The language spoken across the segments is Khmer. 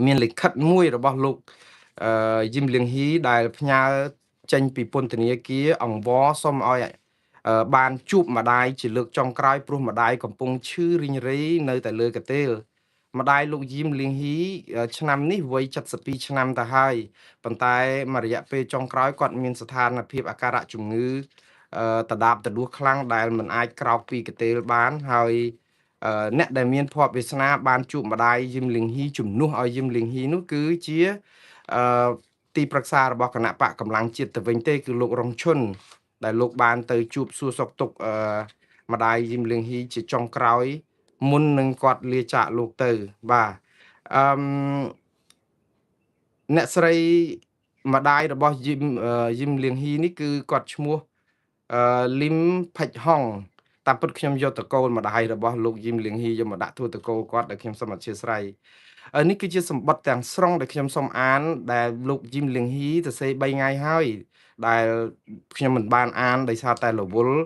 មានលិខិតមួយរបស់លោកយឹមលៀងហ៊ីដែលផ្ញើចេញពីពន្ធនាគារអង្វរសុំឲ្យបានជួបម្ដាយជាលើកចុងក្រោយព្រោះម្ដាយកំពុងឈឺរីងរៃនៅតែលើកន្ទេលម្ដាយលោកយឹមលៀងហ៊ីឆ្នាំនេះវ័យ72ឆ្នាំទៅហើយប៉ុន្តែមួយរយៈពេលចុងក្រោយគាត់មានស្ថានភាពអាការៈជំងឺដដាបដដួសខ្លាំងដែលមិនអាចក្រោកពីកន្ទេលបានហើយអ្នកដែលមានភ័ព្វវាសនាបានជួបម្ដាយយឹមលៀងហ៊ីជំនួសឲ្យយឹមលៀងហ៊ីនោះគឺជាអឺទីប្រឹក្សារបស់គណៈបកកម្លាំងជាតិទៅវិញទេគឺលោករងឈុនដែលលោកបានទៅជួបសួរសុខទុក្ខម្ដាយយឹមលៀងហ៊ីជាចុងក្រោយមុននឹងគាត់លាចាកលោកទៅបាទអឺអ្នកស្រីម្ដាយរបស់យឹមលៀងហ៊ីនេះគឺគាត់ឈ្មោះលឹមផាច់ហុងតាមពិតខ្ញុំយកតកូលម្ដាយរបស់លោកយឹមលៀងហ៊ីយកមកដាក់ទួតកូលគាត់ដែលខ្ញុំសូមអធិស្ឋាននេះគឺជាសម្បត្តិទាំងស្រុងដែលខ្ញុំសូមអានដែលលោកយឹមលៀងហ៊ីទៅសេ3ថ្ងៃហើយដែលខ្ញុំមិនបានអានដោយសារតែរវល់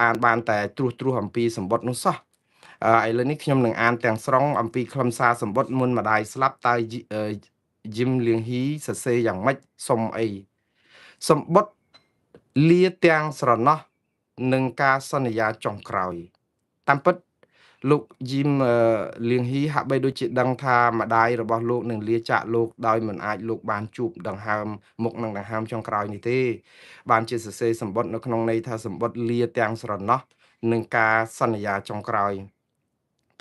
អានបានតែត្រួសអំពីសម្បត្តិនោះសោះឥឡូវនេះខ្ញុំនឹងអានទាំងស្រុងអំពីខ្លឹមសារសម្បត្តិមុនម្ដាយស្លាប់តើយឹមលៀងហ៊ីសរសេរយ៉ាងម៉េចសុំអីសម្បត្តិលាទាំងស្រណោះនឹងការសន្យាចុងក្រោយតាមពិតលោកយឹមលៀងហ៊ីហាក់បីដូចជាដឹងថាម្ដាយរបស់លោកនឹងលាចាកលោកដោយមិនអាចលោកបានជួបដង្ហើមមុខនឹងដង្ហើមចុងក្រោយនេះទេបានជាសរសេរសម្បត្តិនៅក្នុងន័យថាសម្បត្តិលាទាំងស្រណោះនឹងការសន្យាចុងក្រោយ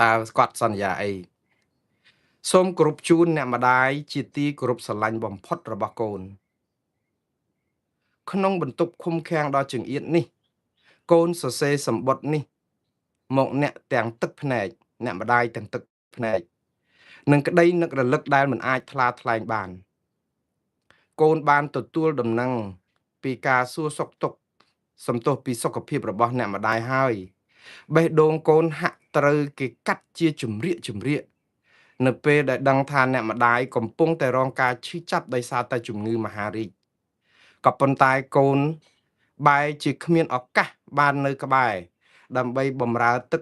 តើគាត់សន្យាអីសូមគោរពជូនអ្នកម្ដាយជាទីគោរពស្រឡាញ់បំផុតរបស់កូនក្នុងបន្ទប់ឃុំឃាំងដ៏ចង្អៀតនេះកូនសរសេរសម្បត្តិនេះមកអ្នកទាំងទឹកភ្នែកអ្នកម្ដាយទាំងទឹកភ្នែកនឹងក្តីនឹករលឹកដែលមិនអាចថ្លាថ្លែងបានកូនបានទទួលដំណឹងពីការសួរសុខទុក្ខសំទោសពីសុខភាពរបស់អ្នកម្ដាយហើយបេះដូងកូនហាក់ត្រូវគេកាត់ជាជំរាកនៅពេលដែលដឹងថាអ្នកម្ដាយកំពុងតែរងការឈឺចាប់ដោយសារតែជំងឺមហារីកក៏ប៉ុន្តែកូនបែរជាគ្មានឱកាសបាននៅក្បែរដើម្បីបម្រើទឹក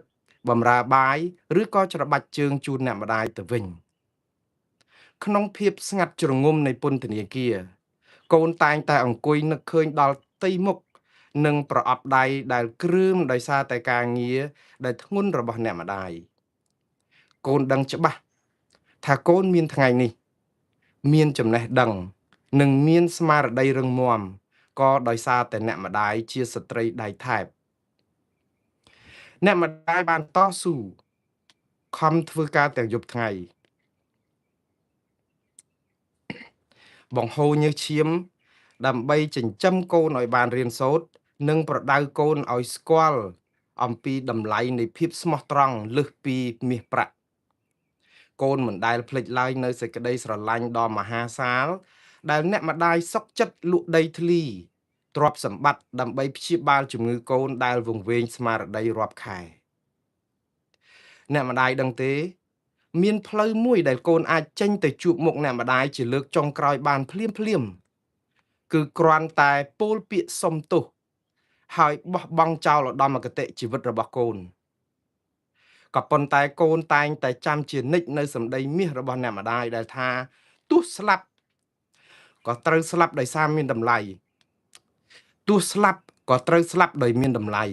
បម្រើបាយឬក៏ច្របាច់ជើងជូនអ្នកម្ដាយទៅវិញក្នុងភាពស្ងាត់ជ្រងំនៃពន្ធនាគារកូនតែងតែអង្គុយនឹកឃើញដល់ផ្ទៃមុខនិងប្រអប់ដៃដែលគ្រឿមដោយសារតែការងារដែលធ្ងន់របស់អ្នកម្ដាយកូនដឹងច្បាស់ថាកូនមានថ្ងៃនេះមានចំណេះដឹងនិងមានស្មារតីរឹងមាំក៏ដោយសារតែអ្នកម្ដាយជាស្ត្រីដៃថែបអ្នកម្ដាយបានតស៊ូខំធ្វើការទាំងយប់ថ្ងៃបង្ហូរញើសឈាមដើម្បីចិញ្ចឹមកូនឲ្យបានរៀនសូត្រនិងប្រដៅកូនឲ្យស្គាល់អំពីតម្លៃនៃភាពស្មោះត្រង់លើសពីមាសប្រាក់កូនមិនដែលភ្លេចឡើយនៅសេចក្តីស្រឡាញ់ដ៏មហាសាលដែលអ្នកម្ដាយសុខចិត្តលក់ដីធ្លីទ្រព្យសម្បត្តិដើម្បីព្យាបាលជំងឺកូនដែលវង្វេងស្មារតីរាប់ខែអ្នកម្ដាយដឹងទេមានផ្លូវមួយដែលកូនអាចចេញទៅជួបមុខអ្នកម្ដាយជាលើកចុងក្រោយបានភ្លាមគឺគ្រាន់តែពោលពាក្យសុំទោសហើយបោះបង់ចោលឧត្តមគតិជីវិតរបស់កូនក៏ប៉ុន្តែកូនតែងតែចាំជានិច្ចនៅសម្ដីមាសរបស់អ្នកម្ដាយដែលថាទោះស្លាប់ក៏ត្រូវស្លាប់ដោយសារមានតម្លៃទោះស្លាប់ក៏ត្រូវស្លាប់ដោយមានតម្លៃ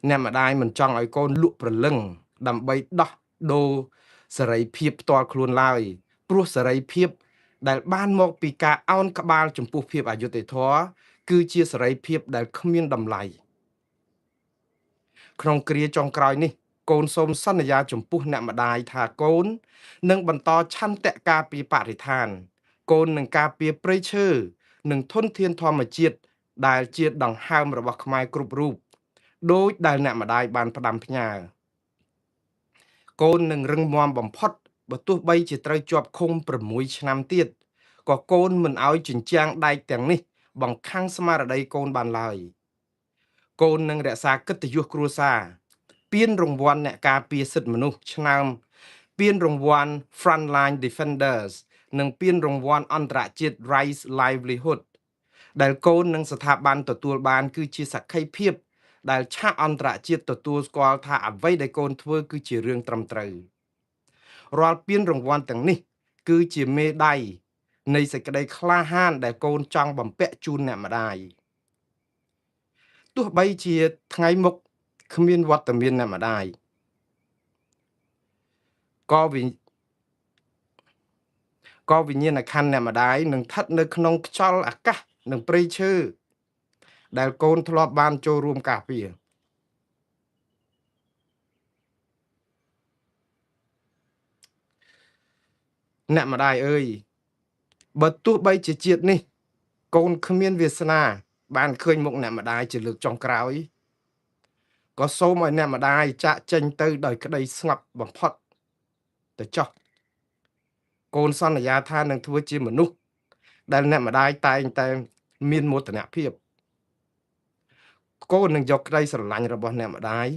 អ្នកម្ដាយមិនចង់ឲ្យកូនលក់ព្រលឹងដើម្បីដោះដូរសេរីភាពផ្ទាល់ខ្លួនឡើយព្រោះសេរីភាពដែលបានមកពីការអោនក្បាលចំពោះភាពអយុត្តិធម៌គឺជាសេរីភាពដែលគ្មានតម្លៃក្នុងគ្រាចុងក្រោយនេះកូនសូមសន្យាចំពោះអ្នកម្ដាយថាកូននឹងបន្តឆន្ទៈការពារបរិស្ថានកូននឹងការពារព្រៃឈើនិងធនធានធម្មជាតិដែលជាដង្ហើមរបស់ខ្មែរគ្រប់រូបដោយដែលអ្នកម្ដាយបានផ្ដាំផ្ញើកូននឹងរឹងមាំបំផុតបើទោះបីជាត្រូវជាប់ឃុំ6ឆ្នាំទៀតក៏កូនមិនឲ្យជញ្ជាំងដែកទាំងនេះបង្ខាំងស្មារតីកូនបានឡើយកូននឹងរក្សាកិត្តិយសគ្រួសារពានរង្វាន់អ្នកការពារសិទ្ធិមនុស្សឆ្នើមពានរង្វាន់ Frontline Defenders និងពានរង្វាន់អន្តរជាតិ Rights Livelihood ដែលកូននិងស្ថាប័នទទួលបានគឺជាសក្ខីភាពដែលឆាកអន្តរជាតិទទួលស្គាល់ថាអ្វីដែលកូនធ្វើគឺជារឿងត្រឹមត្រូវ រាល់ពានរង្វាន់ទាំងនេះគឺជាមេដៃនៃសេចក្តីក្លាហានដែលកូនចង់បំពាក់ជូនអ្នកម្ដាយទោះបីជាថ្ងៃមុខគ្មានវត្តមានអ្នកម្ដាយក៏វិញ្ញាណក្ខន្ធអ្នកម្ដាយនឹងស្ថិតនៅក្នុងខ្យល់អាកាសនិងព្រៃឈើដែលកូនធ្លាប់បានចូលរួមការពារអ្នកម្ដាយអើយបើទោះបីជាជាតិនេះកូនគ្មានវាសនាបានឃើញមុខអ្នកម្ដាយជាលើកចុងក្រោយក៏សូមឲ្យអ្នកម្ដាយចាកចេញទៅដោយក្តីស្ងប់បំផុតទៅចុះកូនសន្យាថានឹងធ្វើជាមនុស្សដែលអ្នកម្ដាយតែងតែមានមោទនភាពកូននឹងយកក្តីស្រឡាញ់របស់អ្នកម្ដាយ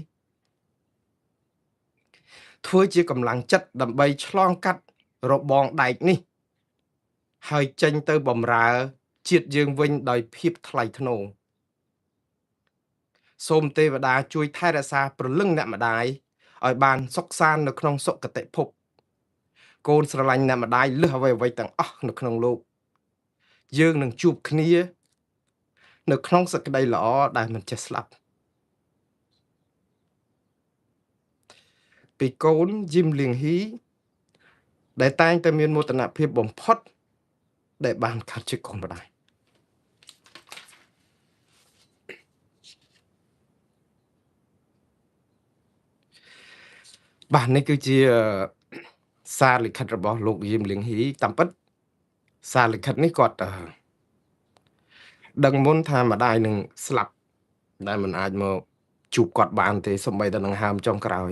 ធ្វើជាកម្លាំងចិត្តដើម្បីឆ្លងកាត់របងដែកនេះហើយចេញទៅបម្រើជាតិយើងវិញដោយភាពថ្លៃថ្នូរសូមទេវតាជួយថែរក្សាព្រលឹងអ្នកម្ដាយឲ្យបានសុខសាន្តនៅក្នុងសុគតិភពកូនស្រឡាញ់អ្នកម្ដាយលើសអ្វីៗទាំងអស់នៅក្នុងលោកយើងនឹងជួបគ្នានៅក្នុងសេចក្តីល្អដែលមិនចេះស្លាប់ពីកូនយឹមលៀងហ៊ីដែលតែងតែមានមោទនភាពបំផុតដែលបានកាត់ជាកូនម្ដាយបាទនេះគឺជាសារលិខិតរបស់លោកយឹមលៀងហ៊ីតាមពិតសារលិខិតនេះគាត់ដឹងមុនថាម្ដាយនឹងស្លាប់ដែលមិនអាចមកជួបគាត់បានទេសូម្បីតែនឹងហើមចុងក្រោយ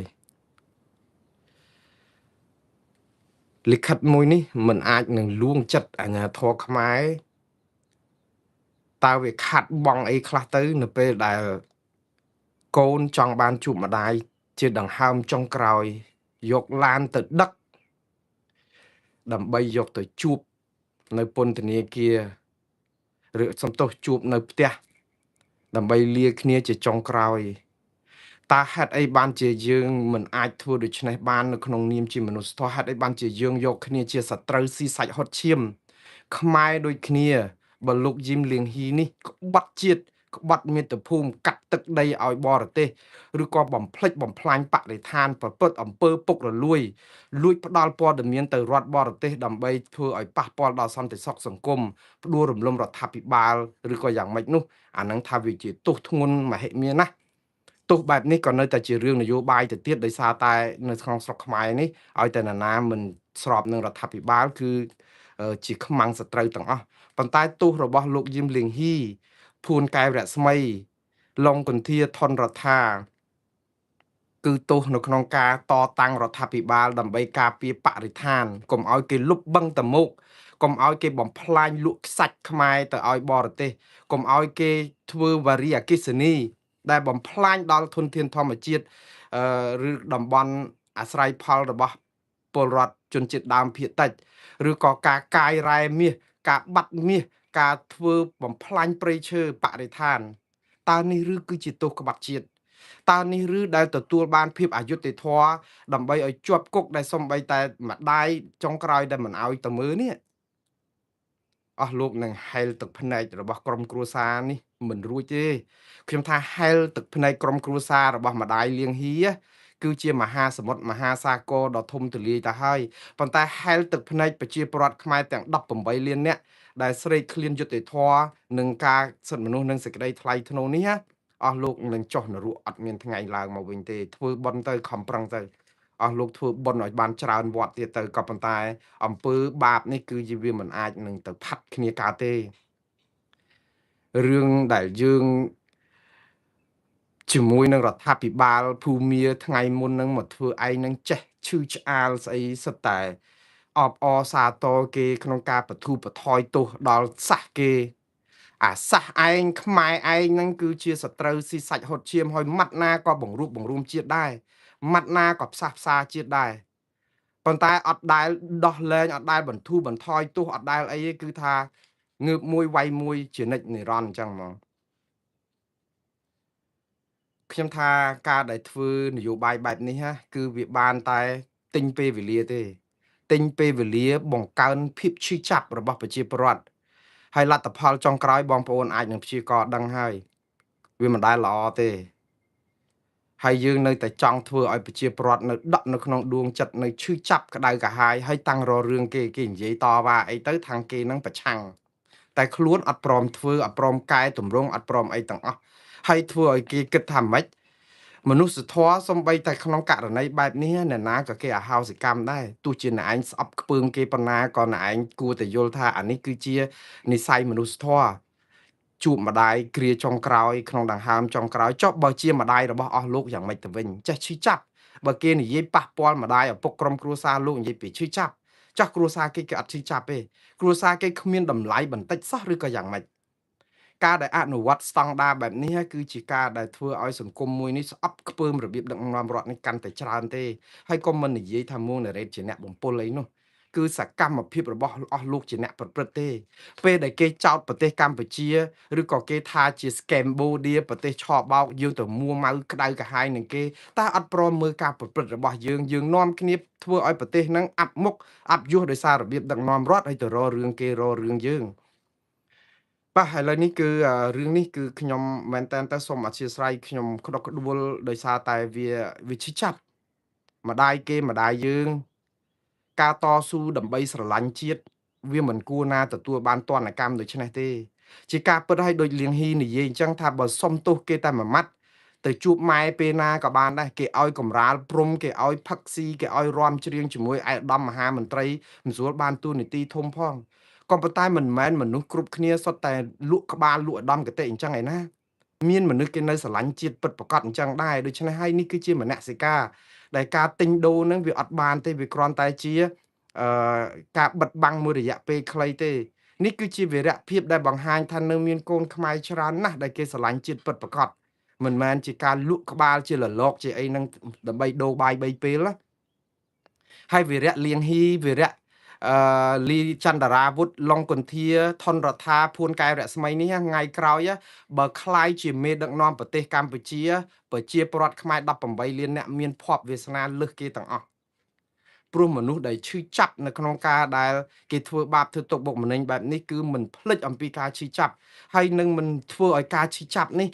លិខិតមួយនេះមិនអាចនឹងលួងចិត្តអាជ្ញាធរខ្មែរតើវាខាត់បងអីខ្លះទៅនៅពេលដែលកូនចង់បានជួបម្ដាយជាដង្ហើមចុងក្រោយយកឡានទៅដឹកដើម្បីយកទៅជួបនៅពន្ធនាគារឬសំទោសជួបនៅផ្ទះដើម្បីលាគ្នាជាចុងក្រោយតើហេតុអីបានជាយើងមិនអាចធ្វើដូច្នេះបាននៅក្នុងនាមជាមនុស្សធម៌ហេតុអីបានជាយើងយកគ្នាជាសត្រូវស៊ីសាច់ហុតឈាមខ្មែរដូចគ្នាបើលោកយឹមលៀងហ៊ីនេះក្បត់ជាតិក្បត់មាតុភូមិកាត់ទឹកដីឲ្យបរទេសឬក៏បំផ្លិចបំផ្លាញបរិស្ថានប្រព្រឹត្តអំពើពុករលួយលួចផ្ដាល់ព័ត៌មានទៅរដ្ឋបរទេសដើម្បីធ្វើឲ្យប៉ះពាល់ដល់សន្តិសុខសង្គមផ្ដួលរំលំរដ្ឋាភិបាលឬក៏យ៉ាងម៉េចនោះអានឹងថាវាជាទោសធ្ងន់មហិមាណាទោះបែបនេះក៏នៅតែជារឿងនយោបាយទៅទៀតដោយសារតែនៅក្នុងស្រុកខ្មែរនេះឲ្យតែណានាមិនស្របនឹងរដ្ឋាភិបាលគឺជាខ្មាំងសត្រូវទាំងអស់ប៉ុន្តែទោសរបស់លោកយឹមលៀងហ៊ីភួនកែវរស្មីឡុងកន្ធាថនរដ្ឋាគឺទោសនៅក្នុងការតតាំងរដ្ឋាភិបាលដើម្បីការពារបរិស្ថានកុំឲ្យគេលុបបង្កតមុខកុំឲ្យគេបំផ្លាញលក់ខ្សាច់ខ្មែរទៅឲ្យបរទេសកុំឲ្យគេធ្វើវារីអគ្គិសនីដែលបំផ្លាញដល់ធនធានធម្មជាតិឬតំបន់អាស្រ័យផលរបស់ពលរដ្ឋជនជាតិដើមភាគតិចឬក៏ការកាយរ៉ែមាសការបាត់មាសការធ្វើបំផ្លាញព្រៃឈើបរិស្ថានតើនេះឬគឺជាទោសក្បត់ជាតិតើនេះឬដែលទទួលបានភាពអយុត្តិធម៌ដើម្បីឲ្យជាប់គុកដែលសំបីតែម្ដាយចុងក្រោយដែលមិនឲ្យទៅមើលនេះអស់លោកនឹងហែលទឹកភ្នែករបស់ក្រុមគ្រួសារនេះមិនរួចទេខ្ញុំថាហែលទឹកភ្នែកក្រុមគ្រួសាររបស់ម្ដាយលៀងហ៊ីគឺជាមហាសមុទ្រមហាសាគរដ៏ធំទូលាយទៅហើយប៉ុន្តែហែលទឹកភ្នែកប្រជាពលរដ្ឋខ្មែរទាំង18លាននាក់ដែលស្រេកឃ្លានយុត្តិធម៌នឹងការសិទ្ធិមនុស្សនិងសេចក្តីថ្លៃថ្នូរនេះអស់លោកនឹងចុះនរកអត់មានថ្ងៃឡើងមកវិញទេធ្វើបុណ្យទៅខំប្រឹងទៅអស់លោកធ្វើបុណ្យឲ្យបានច្រើនវត្តទៀតទៅក៏ប៉ុន្តែអំពើបាបនេះគឺជាវាមិនអាចនឹងទៅផាត់គ្នាកើតទេរឿងដែលយើងជាមួយនឹងរដ្ឋាភិបាលភូមាថ្ងៃមុននឹងមកធ្វើឯងនឹងចេះឈឺឆ្អាលស្អីសិតតែអបអសាទរគេក្នុងការបធូរបថយទោសដល់សះគេអាសះឯងខ្មែរឯងហ្នឹងគឺជាសត្រូវស៊ីសាច់ហុតឈាមហើយម៉ាត់ណាក៏បង្រួបបង្រួមជាតិដែរម៉ាត់ណាក៏ផ្សះផ្សាជាតិដែរប៉ុន្តែអត់ដែលដោះលែងអត់ដែលបន្ធូរបន្ថយទោសអត់ដែលអីទេគឺថាងើបមួយវាយមួយជានិច្ចនិរន្តរ៍អញ្ចឹងហ្មងខ្ញុំថាការដែលធ្វើនយោបាយបែបនេះគឺវាបានតែ ទិញពេលវេលាទេទិញពេលវេលាបង្កើនភាពឈឺចាប់របស់ប្រជាពលរដ្ឋហើយលទ្ធផលចុងក្រោយបងប្អូនអាចនឹងព្យាករណ៍ដឹងហើយវាមិនដែលល្អទេហើយយើងនៅតែចង់ធ្វើឲ្យប្រជាពលរដ្ឋនៅដក់នៅក្នុងដួងចិត្តនៅឈឺចាប់ក្តៅកាហាយហើយតាំងរករឿងគេនិយាយតវ៉ាអីទៅខាងគេនឹងប្រឆាំងតែខ្លួនអត់ព្រមធ្វើអត់ព្រមកែតម្រង់អត់ព្រមអីទាំងអស់ហើយធ្វើឲ្យគេគិតថាម៉េចមនុស្សធម៌សំបីតែក្នុងករណីបែបនេះអ្នកណាក៏គេអហោសិកម្មដែរទោះជាអ្នកឯងស្អប់ខ្ពើមគេប៉ុណ្ណាក៏អ្នកឯងគួរតែយល់ថាអានេះគឺជានិស្ស័យមនុស្សធម៌ជួបម្ដាយគ្រាចុងក្រោយក្នុងដង្ហើមចុងក្រោយចុះបើជាម្ដាយរបស់អស់លោកយ៉ាងម៉េចទៅវិញចេះឈឺចាប់បើគេនិយាយប៉ះពាល់ម្ដាយឪពុកក្រុមគ្រួសារលោកនិយាយពីឈឺចាប់ចាស់គ្រួសារគេអត់ឈឺចាប់ទេគ្រួសារគេគ្មានតម្លៃបន្តិចសោះឬក៏យ៉ាងម៉េចការដែលអនុវត្តស្តង់ដារបែបនេះគឺជាការដែលធ្វើឲ្យសង្គមមួយនេះស្អប់ខ្ពើមរបៀបដឹកនាំរដ្ឋនេះកាន់តែច្រើនទេហើយក៏មិននិយាយថាមួងណារ៉េតជាអ្នកបំពុលអីនោះគឺសកម្មភាពរបស់អស់លោកជាអ្នកប្រព្រឹត្តទេពេលដែលគេចោទប្រទេសកម្ពុជាឬក៏គេថាជា Cambodia ប្រទេសឆបោកយើងទៅមួម៉ៅក្តៅកាហាយនឹងគេតែអត់ព្រមមើលការប្រព្រឹត្តរបស់យើងនាំគ្នាធ្វើឲ្យប្រទេសហ្នឹងអាប់មុខអាប់យសដោយសាររបៀបដឹកនាំរដ្ឋហើយទៅរករឿងគេរករឿងយើងបាទឥឡូវនេះគឺរឿងនេះគឺខ្ញុំមែនតើទៅសូមអធិស្ឋានខ្ញុំក្តុកក្តួលដោយសារតែវាឈឺចាប់ម្ដាយគេម្ដាយយើងការតស៊ូដើម្បីស្រឡាញ់ជាតិវាមិនគួរណាទទួលបានទណ្ឌកម្មដូចនេះទេជាការពិតឲ្យដូចលៀងហ៊ីនិយាយអញ្ចឹងថាបើសុំទោសគេតែមួយម៉ាត់ទៅជួបម៉ែពេលណាក៏បានដែរគេឲ្យកំរាលព្រំគេឲ្យផឹកស៊ីគេឲ្យរាំច្រៀងជាមួយឯកឧត្តមមហាមន្ត្រីមិនស្រួលបានទូនីតិធំផងក៏ប៉ុន្តែមិនមែនមនុស្សគ្រប់គ្នាសុទ្ធតែលក់ក្បាលលក់ឧត្តមកតេអញ្ចឹងឯណាមានមនុស្សគេនៅស្រឡាញ់ជាតិពិតប្រាកដអញ្ចឹងដែរដូច្នេះហើយនេះគឺជាមនសិការដែលការទិញដូរហ្នឹងវាអត់បានទេវាគ្រាន់តែជាអឺការបិទបាំងមួយរយៈពេលខ្លីទេនេះគឺជាវីរៈភាពដែលបង្ហាញថានៅមានកូនខ្មែរច្រើនណាស់ដែលគេស្រឡាញ់ជាតិពិតប្រាកដមិនមែនជាការលក់ក្បាលជាលលកជាអីហ្នឹងដើម្បីដូរបាយ3ពេលណាហើយវីរៈលៀងហ៊ីវីរៈលីចន្ទរាវុធឡុងកុន្ធាថនរដ្ឋាភួនកែវរស្មីនេះថ្ងៃក្រោយបើคล้ายជាមេដឹកនាំប្រទេសកម្ពុជាប្រជាពលរដ្ឋខ្មែរ18លានអ្នកមានភ័ព្វវាសនាលើសគេទាំងអស់ព្រោះមនុស្សដែលឈឺចាប់នៅក្នុងការដែលគេធ្វើបាបធ្វើទុកបុកម្នេញបែបនេះគឺមិនភ្លេចអំពីការឈឺចាប់ហើយនឹងមិនធ្វើឲ្យការឈឺចាប់នេះ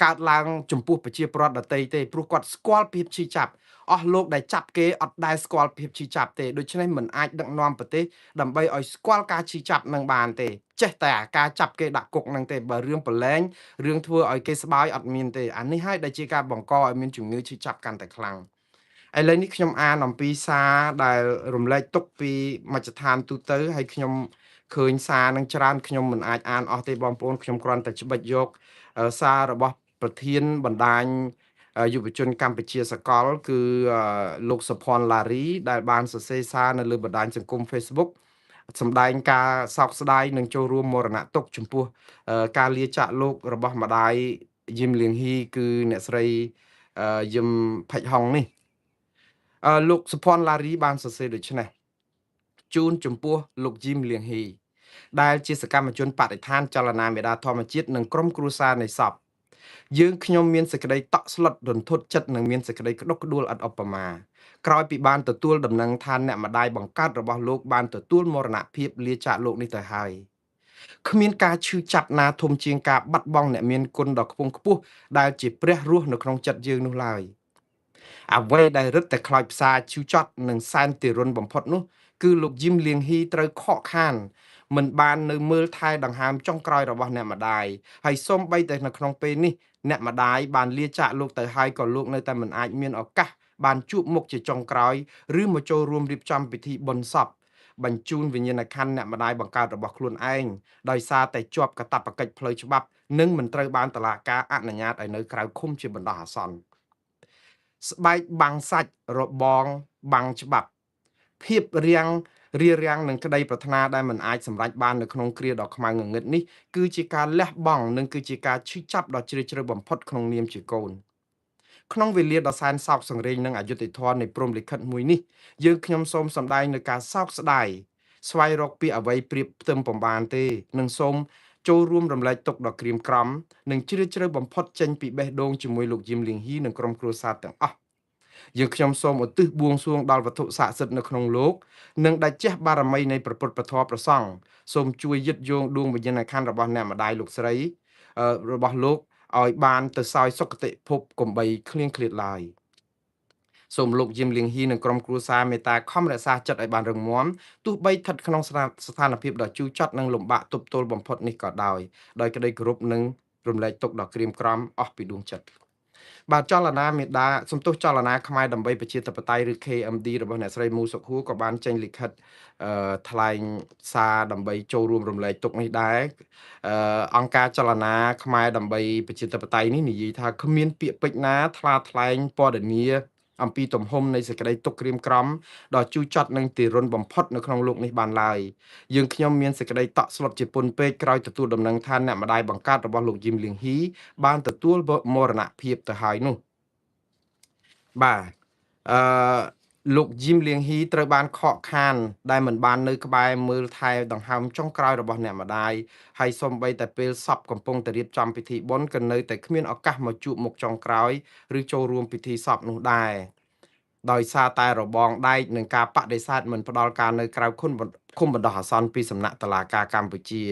កើតឡើងចំពោះប្រជាពលរដ្ឋដទៃទេព្រោះគាត់ស្គាល់ភាពឈឺចាប់អស់លោកដែលចាប់គេអត់ដែលស្គាល់ភាពឈឺចាប់ទេដូច្នេះមិនអាចដឹកនាំប្រទេសដើម្បីឲ្យស្គាល់ការឈឺចាប់នឹងបានទេចេះតែអាការចាប់គេដាក់គុកនឹងទេបើរឿងប្រឡែងរឿងធ្វើឲ្យគេស្បើយអត់មានទេអានេះហើយដែលជាការបង្កឲ្យមានជំងឺឈឺចាប់កាន់តែខ្លាំងឥឡូវនេះខ្ញុំអានអំពីសារដែលរំលែកទុកពីមជ្ឈដ្ឋានទូទៅហើយខ្ញុំឃើញសារនឹងច្រើនខ្ញុំមិនអាចអានអស់ទេបងប្អូនខ្ញុំគ្រាន់តែច្បិចយកសាររបស់ប្រធានបណ្ដាញយុវជនកម្ពុជាសកលគឺលោកសុផាន់ឡារីដែលបានសរសេរសារនៅលើបណ្ដាញសង្គម Facebook សម្ដែងការសោកស្ដាយនិងចូលរួមមរណទុក្ខចំពោះការលាចាកលោករបស់ម្ដាយយឹមលៀងហ៊ីគឺអ្នកស្រីយឹមផាច់ហុងនេះលោកសុផាន់ឡារីបានសរសេរដូចនេះជូនចំពោះលោកយឹមលៀងហ៊ីដែលជាសកម្មជនបដិឋានចលនាមេដាធម្មជាតិនិងក្រុមគ្រួសារនៃសពយើងខ្ញុំមានសេចក្តីតក់ស្លុតរន្ធត់ចិត្តនិងមានសេចក្តីក្តុកក្តួលឥតឧបមាក្រោយពីបានទទួលដំណឹងថាអ្នកម្ដាយបង្កើតរបស់លោកបានទទួលមរណភាពលាចាកលោកនេះទៅហើយគ្មានការឈឺចាប់ណាធំជាងការបាត់បង់អ្នកមានគុណដ៏ខ្ពង់ខ្ពស់ដែលជាព្រះរស់នៅក្នុងចិត្តយើងនោះឡើយអ្វីដែលរឹតតែខ្លោចផ្សាឈឺចត់និងសែនទារុណបំផុតនោះគឺលោកយឹមលៀងហ៊ីត្រូវខកខានមិនបាននៅមើលថែដង្ហើមចុងក្រោយរបស់អ្នកម្ដាយហើយសូម្បីតែនៅក្នុងពេលនេះអ្នកម្ដាយបានលាចាកលោកទៅហើយក៏លោកនៅតែមិនអាចមានឱកាសបានជួបមុខជាចុងក្រោយឬមកចូលរួមរៀបចំពិធីបុណ្យសពបញ្ជូនវិញ្ញាណក្ខន្ធអ្នកម្ដាយបង្កើតរបស់ខ្លួនឯងដោយសារតែជាប់កាតព្វកិច្ចផ្លូវច្បាប់និងមិនត្រូវបានតុលាការអនុញ្ញាតឲ្យនៅក្រៅឃុំជាបណ្ដោះអាសន្នស្បែកបាំងសាច់របងបាំងច្បាប់ភាពរារាំងនឹងក្តីប្រាថ្នាដែលមិនអាចសម្រេចបាននៅក្នុងគ្រាដ៏ខ្មៅងងឹតនេះគឺជាការលះបង់និងគឺជាការឈឺចាប់ដ៏ជ្រាលជ្រៅបំផុតក្នុងនាមជាកូនក្នុងវេលាដ៏សែនសោកសង្រេងនិងអយុត្តិធម៌នៃព្រំលិខិតមួយនេះយើងខ្ញុំសូមសម្ដែងនៅការសោកស្ដាយស្វែងរកពីអ្វីប្រៀបផ្ទឹមពំបានទេនិងសូមចូលរួមរំលែកទុក្ខដ៏ក្រៀមក្រំនិងជ្រាលជ្រៅបំផុតចេញពីបេះដូងជាមួយលោកយឹមលៀងហ៊ីនិងក្រុមគ្រួសារទាំងអស់ យើងខ្ញុំសូមឧទ្ទិសបួងសួងដល់វត្ថុស័ក្តិសិទ្ធិនៅក្នុងលោកនិងដែលជះបារមីនៃព្រះពុទ្ធពធព្រះសង្ឃសូមជួយយឹតយងដួងវិញ្ញាណក្ខន្ធរបស់អ្នកម្ដាយលោកស្រីរបស់លោកឲ្យបានទៅសោយសុគតិភពកំបីឃ្លៀងឃ្លាតឡើយសូមលោកយឹមលៀងហ៊ីនិងក្រុមគ្រួសារមេត្តាខំរក្សាចិត្តឲ្យបានរឹងមាំទោះបីស្ថិតក្នុងស្ថានភាពដ៏ជូរចត់និងលំបាកទប់ទល់បំផុតនេះក៏ដោយក្តីគោរពនិងរំលែកទុក្ខដ៏ក្រៀមក្រំអស់ពីដួងចិត្តបាទចលនាមេដាសំទុះចលនាខ្មែរដើម្បីប្រជាធិបតេយ្យឬ KMD របស់អ្នកស្រីមូសុខួរក៏បានចេញលិខិតថ្លែងសារដើម្បីចូលរួមរំលែកទុក្ខនេះដែរអង្គការចលនាខ្មែរដើម្បីប្រជាធិបតេយ្យនេះនិយាយថាគ្មានពាក្យពេចន៍ណាថ្លែងពណ៌នាអំពីទំហំនៃសេចក្តីទុក្ខក្រៀមក្រំដ៏ជូរចត់និងទារុណបំផុតនៅក្នុងលោកនេះបានឡើយយើងខ្ញុំមានសេចក្តីតក់ស្លុតជាពន់ពេកក្រោយទទួលដំណឹងថាអ្នកម្ដាយបង្កើតរបស់លោកយឹមលៀងហ៊ីបានទទួលមរណភាពទៅហើយនោះបាទអឺលោកយឹមលៀងហ៊ីត្រូវបានខកខានដែលមិនបាននៅក្បែរមើលថែដង្ហើមចុងក្រោយរបស់អ្នកម្ដាយហើយសូម្បីតែពេលសពកំពុងតែរៀបចំពិធីបុណ្យក៏នៅតែគ្មានឱកាសមកជួបមុខចុងក្រោយឬចូលរួមពិធីសពនោះដែរដោយសារតែរបងដែកនិងការបដិសេធមិនផ្ដល់ការនៅក្រៅឃុំបណ្ដោះអាសន្នពីសំណាក់តុលាការកម្ពុជា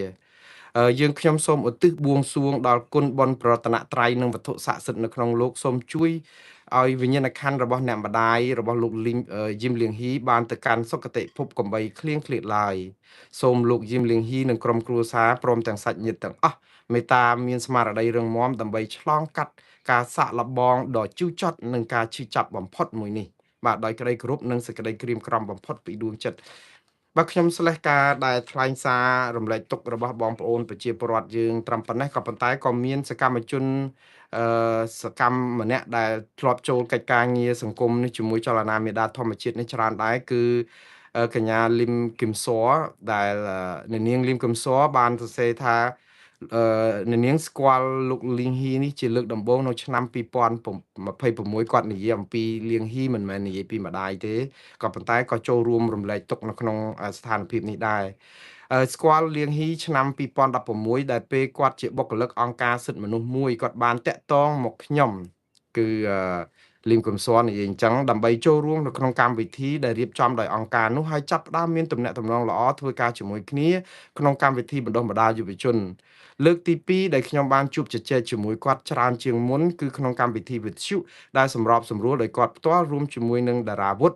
យើងខ្ញុំសូមឧទ្ទិសបួងសួងដល់គុណបុណ្យប្រតនត្រ័យនិងវត្ថុស័ក្តិសិទ្ធិនៅក្នុងលោកសូមជួយឲ្យវិញ្ញាណក្ខន្ធរបស់អ្នកម្ដាយរបស់លោកយឹមលៀងហ៊ីបានទៅកាន់សុគតិភពកំបីឃ្លៀងឃ្លាតឡើយសូមលោកយឹមលៀងហ៊ីនិងក្រុមគ្រួសារព្រមទាំងសាច់ញាតិទាំងអស់មេត្តាមានស្មារតីរឹងមាំដើម្បីឆ្លងកាត់ការសាក់លបងដ៏ជូរចត់និងការឈឺចាប់បំផុតមួយនេះបាទដោយក្តីគោរពនិងសេចក្តីក្រៀមក្រំបំផុតពីដួងចិត្តបាទខ្ញុំស្លេះការដែលថ្លែងសាររំលែកទុក្ខរបស់បងប្អូនប្រជាពលរដ្ឋយើងត្រឹមប៉ុណ្ណេះក៏ប៉ុន្តែក៏មានសកម្មជនសកម្មម្នាក់ដែលធ្លាប់ចូលកិច្ចការងារសង្គមនេះជាមួយចលនាមេដាធម្មជាតិនេះច្រើនដែរគឺកញ្ញាលឹមគឹមសរដែលអ្នកនាងលឹមគឹមសរបានសរសេរថាអ្នកនាងស្គាល់លោកលៀងហ៊ីនេះជាលើកដំបូងនៅឆ្នាំ2026គាត់និយាយអំពីលៀងហ៊ីមិនមែននិយាយពីម្ដាយទេក៏ប៉ុន្តែក៏ចូលរួមរំលែកទុក្ខនៅក្នុងស្ថានភាពនេះដែរស្គាល់លៀងហ៊ីឆ្នាំ2016ដែលពេលគាត់ជាបុគ្គលិកអង្គការសិទ្ធិមនុស្សមួយគាត់បានតាក់ទងមកខ្ញុំគឺលឹមកំសរនិយាយអញ្ចឹងដើម្បីចូលរួមនៅក្នុងកម្មវិធីដែលរៀបចំដោយអង្គការនោះហើយចាប់ផ្ដើមមានទំនាក់ទំនងល្អធ្វើការជាមួយគ្នាក្នុងកម្មវិធីបណ្ដុះបណ្ដាលយុវជនលើកទី2ដែលខ្ញុំបានជួបជជែកជាមួយគាត់ច្រើនជាងមុនគឺក្នុងកម្មវិធីវិទ្យុដែលសម្របសម្រួលដោយគាត់ផ្ទាល់រួមជាមួយនឹងតារាវុធ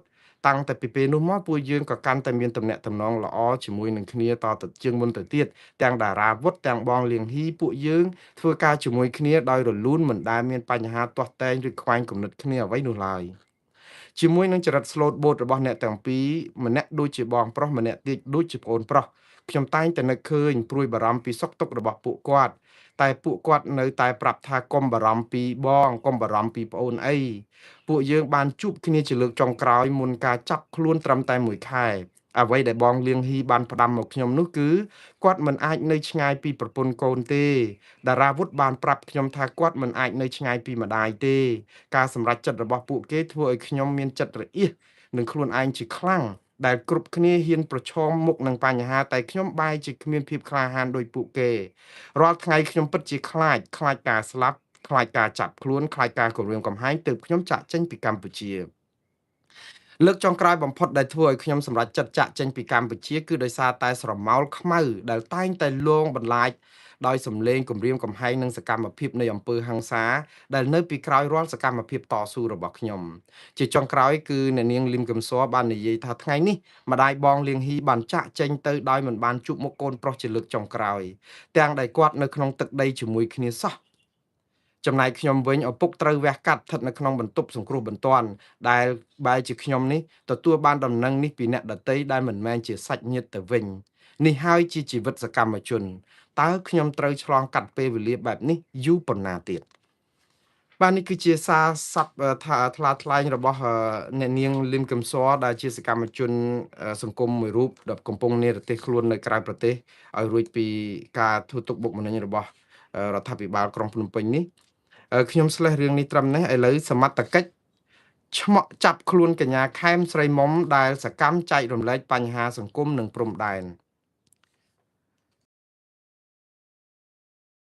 តាំងតែពីពេលនោះមកពួកយើងក៏កាន់តែមានទំនាក់ទំនងល្អជាមួយនឹងគ្នាតទៅជាងមុនទៅទៀតទាំងតារាវុធទាំងបងលៀងហ៊ីពួកយើងធ្វើការជាមួយគ្នាដោយរលូនមិនដែលមានបញ្ហាទាស់តែងឬខ្វែងគំនិតគ្នាអ្វីនោះឡើយជាមួយនឹងចរិតស្លូតបូតរបស់អ្នកទាំងពីរម្នាក់ដូចជាបងប្រុសម្នាក់ទៀតដូចជាប្អូនប្រុសខ្ញុំតែងតែនឹកឃើញព្រួយបារម្ភពីសុខទុក្ខរបស់ពួកគាត់តែពួកគាត់នៅតែប្រាប់ថាកុំបារម្ភពីបងកុំបារម្ភពីប្អូនអីពួកយើងបានជួបគ្នាជាលើកចុងក្រោយមុនការចាប់ខ្លួនត្រឹមតែ1ខែអ្វីដែលបងលៀងហ៊ីបានផ្ដាំមកខ្ញុំនោះគឺគាត់មិនអាចនៅឆ្ងាយពីប្រពន្ធកូនទេតារាវុធបានប្រាប់ខ្ញុំថាគាត់មិនអាចនៅឆ្ងាយពីម្ដាយទេការសម្រេចចិត្តរបស់ពួកគេធ្វើឲ្យខ្ញុំមានចិត្តរអៀសនឹងខ្លួនឯងជាខ្លាំងដែលគ្រប់គ្នាហ៊ានប្រឈមមុខនឹងបញ្ហាតែខ្ញុំបែរជាគ្មានភាពក្លាហានដោយពួកគេរាល់ថ្ងៃខ្ញុំពិតជាខ្លាចការស្លាប់ខ្លាចការចាប់ខ្លួនខ្លាចការគំរាមកំហែងទើបខ្ញុំចាក់ចេញពីកម្ពុជាលើកចុងក្រោយបំផុតដែលធ្វើឲ្យខ្ញុំសម្រេចចិត្តចាក់ចេញពីកម្ពុជាគឺដោយសារតែស្រមោលខ្មៅដែលតែងតែលងបន្លាចដោយសម្លេងគំរាមកំហែងនិងសកម្មភាពនៃអំពើហិង្សាដែលនៅពីក្រោយរាល់សកម្មភាពតស៊ូរបស់ខ្ញុំជាចុងក្រោយគឺអ្នកនាងលឹមកំសរបាននិយាយថាថ្ងៃនេះម្ដាយបងលៀងហ៊ីបានចាក់ចេញទៅដោយមិនបានជួបមុខកូនប្រុសជាលើកចុងក្រោយទាំងដែលគាត់នៅក្នុងទឹកដីជាមួយគ្នាសោះចំណែកខ្ញុំវិញឪពុកត្រូវវះកាត់ស្ថិតនៅក្នុងបន្ទប់សង្គ្រោះបន្ទាន់ដែលបែរជាខ្ញុំនេះទទួលបានដំណឹងនេះពីអ្នកដទៃដែលមិនមែនជាសាច់ញាតិទៅវិញនេះហើយជាជីវិតសកម្មជនតើខ្ញុំត្រូវឆ្លងកាត់ពេលវេលាបែបនេះយូរប៉ុណ្ណាទៀតបាទនេះគឺជាសារស័ព្ទថ្លាថ្លែងរបស់អ្នកនាងលឹមកំសរដែលជាសកម្មជនសង្គមមួយរូបដែលកំពុងនិរទេសខ្លួននៅក្រៅប្រទេសឲ្យរួចពីការធ្វើទុកបុកម្នេញរបស់រដ្ឋាភិបាលក្រុងភ្នំពេញនេះខ្ញុំស្លេះរឿងនេះត្រឹមនេះឥឡូវសមត្ថកិច្ចឆ្មក់ចាប់ខ្លួនកញ្ញាខែមស្រីមុំដែលសកម្មចែករំលែកបញ្ហាសង្គមនិងព្រំដែន